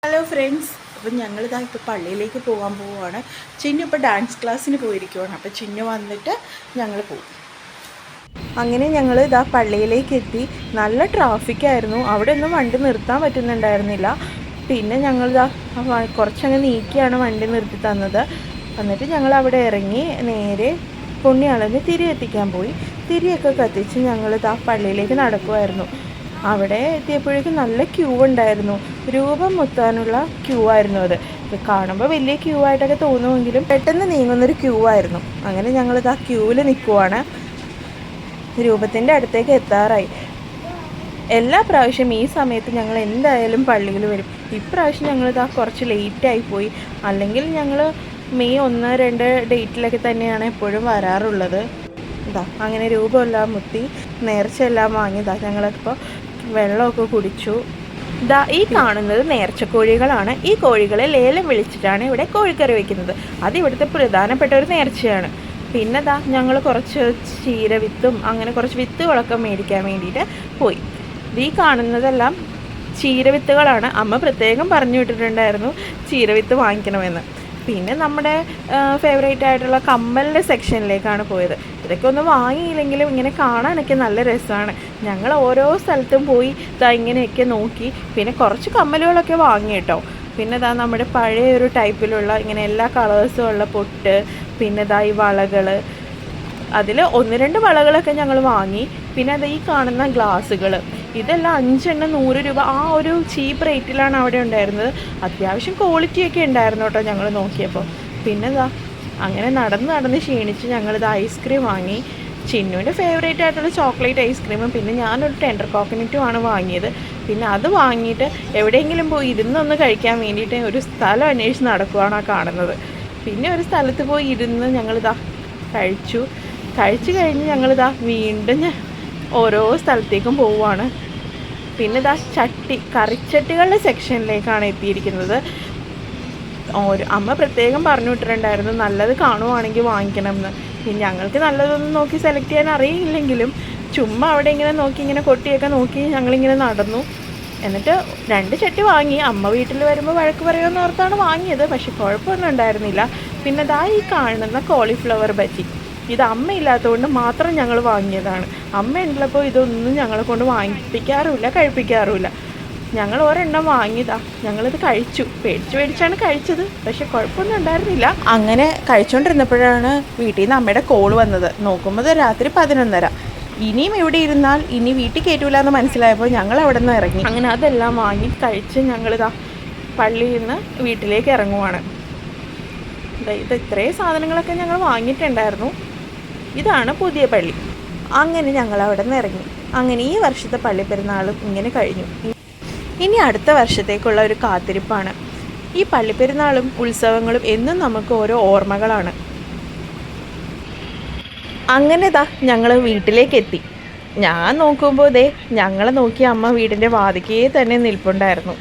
Hello friends, അപ്പം ഞങ്ങളിതാ ഇപ്പോൾ പള്ളിയിലേക്ക് പോകാൻ പോവുകയാണ്. ചിന്നു ഇപ്പോൾ ഡാൻസ് ക്ലാസ്സിന് പോയിരിക്കുവാണ്. അപ്പോൾ ചിന്നു വന്നിട്ട് ഞങ്ങൾ പോകും. അങ്ങനെ ഞങ്ങൾ ഇതാ പള്ളിയിലേക്ക് എത്തി. നല്ല ട്രാഫിക്കായിരുന്നു. അവിടെ ഒന്നും വണ്ടി നിർത്താൻ പറ്റുന്നുണ്ടായിരുന്നില്ല. പിന്നെ ഞങ്ങളിതാ കുറച്ചങ്ങ് നീക്കിയാണ് വണ്ടി നിർത്തി തന്നത്. എന്നിട്ട് ഞങ്ങൾ അവിടെ ഇറങ്ങി നേരെ പുണ്യാളന് തിരി എത്തിക്കാൻ പോയി. തിരിയൊക്കെ കത്തിച്ച് ഞങ്ങളിതാ പള്ളിയിലേക്ക് നടക്കുമായിരുന്നു. അവിടെ എത്തിയപ്പോഴേക്കും നല്ല ക്യൂ ഉണ്ടായിരുന്നു. രൂപം മുത്താനുള്ള ക്യൂ ആയിരുന്നു അത്. കാണുമ്പോൾ വലിയ ക്യൂ ആയിട്ടൊക്കെ തോന്നുമെങ്കിലും പെട്ടെന്ന് നീങ്ങുന്നൊരു ക്യൂ ആയിരുന്നു. അങ്ങനെ ഞങ്ങളിത് ആ ക്യൂവിൽ നിൽക്കുവാണ്. രൂപത്തിൻ്റെ അടുത്തേക്ക് എത്താറായി. എല്ലാ പ്രാവശ്യം ഈ സമയത്ത് ഞങ്ങൾ എന്തായാലും പള്ളിയിൽ വരും. ഇപ്രാവശ്യം ഞങ്ങളിത് കുറച്ച് ലേറ്റായിപ്പോയി. അല്ലെങ്കിൽ ഞങ്ങൾ മെയ് 1, 2 ഡേറ്റിലൊക്കെ തന്നെയാണ് എപ്പോഴും വരാറുള്ളത്. അങ്ങനെ രൂപമെല്ലാം മുത്തി നേർച്ചയെല്ലാം വാങ്ങിയതാ. ഞങ്ങളിപ്പോൾ വെള്ളമൊക്കെ കുടിച്ചു. ഈ കാണുന്നത് നേർച്ചക്കോഴികളാണ്. ഈ കോഴികളെ ലേലം വിളിച്ചിട്ടാണ് ഇവിടെ കോഴിക്കറി വയ്ക്കുന്നത്. അത് ഇവിടുത്തെ പ്രധാനപ്പെട്ട ഒരു നേർച്ചയാണ്. പിന്നെ ഞങ്ങൾ കുറച്ച് ചീരവിത്തും അങ്ങനെ കുറച്ച് വിത്തുകളൊക്കെ മേടിക്കാൻ വേണ്ടിയിട്ട് പോയി. ഈ കാണുന്നതെല്ലാം ചീരവിത്തുകളാണ്. അമ്മ പ്രത്യേകം പറഞ്ഞു വിട്ടിട്ടുണ്ടായിരുന്നു ചീരവിത്ത് വാങ്ങിക്കണമെന്ന്. പിന്നെ നമ്മുടെ ഫേവറേറ്റ് ആയിട്ടുള്ള കമ്മലിൻ്റെ സെക്ഷനിലേക്കാണ് പോയത്. ഇതൊക്കെ ഒന്നും വാങ്ങിയില്ലെങ്കിലും ഇങ്ങനെ കാണാനൊക്കെ നല്ല രസമാണ്. ഞങ്ങൾ ഓരോ സ്ഥലത്തും പോയി ഇങ്ങനെയൊക്കെ നോക്കി. പിന്നെ കുറച്ച് കമ്മലുകളൊക്കെ വാങ്ങി കേട്ടോ. പിന്നെ നമ്മുടെ പഴയ ഒരു ടൈപ്പിലുള്ള ഇങ്ങനെ എല്ലാ കളേഴ്സും ഉള്ള പൊട്ട്, പിന്നെ ഈ വളകൾ, അതിൽ 1-2 വളകളൊക്കെ ഞങ്ങൾ വാങ്ങി. പിന്നെ ഈ കാണുന്ന ഗ്ലാസ്സുകൾ, ഇതെല്ലാം 5 എണ്ണം 100 രൂപ, ആ ഒരു ചീപ്പ് റേറ്റിലാണ് അവിടെ ഉണ്ടായിരുന്നത്. അത്യാവശ്യം ക്വാളിറ്റിയൊക്കെ ഉണ്ടായിരുന്നു കേട്ടോ ഞങ്ങൾ നോക്കിയപ്പോൾ. പിന്നെ അങ്ങനെ നടന്ന് ക്ഷീണിച്ച് ഞങ്ങളിത് ഐസ്ക്രീം വാങ്ങി. ചിന്നുവിൻ്റെ ഫേവറേറ്റ് ആയിട്ടുള്ള ചോക്ലേറ്റ് ഐസ്ക്രീമും പിന്നെ ഞാനൊരു ടെൻഡർ കോക്കനറ്റുമാണ് വാങ്ങിയത്. പിന്നെ അത് വാങ്ങിയിട്ട് എവിടെയെങ്കിലും പോയി ഇരുന്നൊന്ന് കഴിക്കാൻ വേണ്ടിയിട്ട് ഒരു സ്ഥലം അന്വേഷിച്ച് നടക്കുകയാണ് കാണുന്നത്. പിന്നെ ഒരു സ്ഥലത്ത് പോയി ഇരുന്ന് ഞങ്ങളിതാ കഴിച്ചു കഴിഞ്ഞ് ഞങ്ങളിതാ വീണ്ടും ഓരോ സ്ഥലത്തേക്കും പോവുകയാണ്. പിന്നെ കറിച്ചട്ടികളുടെ സെക്ഷനിലേക്കാണ് എത്തിയിരിക്കുന്നത്. അമ്മ പ്രത്യേകം പറഞ്ഞു വിട്ടിട്ടുണ്ടായിരുന്നു നല്ലത് കാണുവാണെങ്കിൽ വാങ്ങിക്കണം എന്ന്. പിന്നെ ഞങ്ങൾക്ക് നല്ലതൊന്നും നോക്കി സെലക്ട് ചെയ്യാൻ അറിയില്ലെങ്കിലും ചുമ്മാ അവിടെ ഇങ്ങനെ നോക്കി ഇങ്ങനെ കൊട്ടിയൊക്കെ നോക്കി ഞങ്ങളിങ്ങനെ നടന്നു. എന്നിട്ട് 2 ചട്ടി വാങ്ങി. അമ്മ വീട്ടിൽ വരുമ്പോൾ വഴക്ക് പറയുമെന്ന് ഓർത്താണ് വാങ്ങിയത്. പക്ഷെ കുഴപ്പമൊന്നും ഉണ്ടായിരുന്നില്ല. പിന്നെ ഈ കാണുന്ന കോളിഫ്ലവർ ബജി, ഇത് അമ്മയില്ലാത്തതുകൊണ്ട് മാത്രം ഞങ്ങൾ വാങ്ങിയതാണ്. അമ്മ ഉള്ളപ്പോൾ ഇതൊന്നും ഞങ്ങളെ കൊണ്ട് വാങ്ങിപ്പിക്കാറുമില്ല, കഴിപ്പിക്കാറുമില്ല. ഞങ്ങൾ ഒരെണ്ണം വാങ്ങിയതാ. ഞങ്ങളിത് കഴിച്ചു. പേടിച്ചാണ് കഴിച്ചത്. പക്ഷെ കുഴപ്പമൊന്നും ഉണ്ടായിരുന്നില്ല. അങ്ങനെ കഴിച്ചുകൊണ്ടിരുന്നപ്പോഴാണ് വീട്ടിൽ നിന്ന് അമ്മയുടെ കോൾ വന്നത്. നോക്കുമ്പോൾ രാത്രി 11:30. ഇനിയും ഇവിടെ ഇരുന്നാൽ ഇനി വീട്ടിൽ കയറ്റൂല എന്ന് മനസ്സിലായപ്പോൾ ഞങ്ങൾ അവിടെ നിന്ന് ഇറങ്ങി. അങ്ങനെ അതെല്ലാം വാങ്ങി കഴിച്ച് ഞങ്ങളിതാ പള്ളിയിൽ നിന്ന് വീട്ടിലേക്ക് ഇറങ്ങുവാണ്. ഇത് ഇത്രയും സാധനങ്ങളൊക്കെ ഞങ്ങൾ വാങ്ങിയിട്ടുണ്ടായിരുന്നു. ഇതാണ് പുതിയ പള്ളി. അങ്ങനെ ഞങ്ങൾ അവിടെ നിന്ന് ഇറങ്ങി. അങ്ങനെ ഈ വർഷത്തെ പള്ളിപ്പെരുന്നാളും ഇങ്ങനെ കഴിഞ്ഞു. ഇനി അടുത്ത വർഷത്തേക്കുള്ള ഒരു കാത്തിരിപ്പാണ്. ഈ പള്ളിപ്പെരുന്നാളും ഉത്സവങ്ങളും എന്നും നമുക്ക് ഓരോ ഓർമ്മകളാണ്. അങ്ങനെ ഞങ്ങൾ വീട്ടിലേക്ക് എത്തി. ഞാൻ നോക്കുമ്പോൾ ഞങ്ങളെ നോക്കി അമ്മ വീടിൻ്റെ വാതിക്കേ തന്നെ നിൽപ്പുണ്ടായിരുന്നു.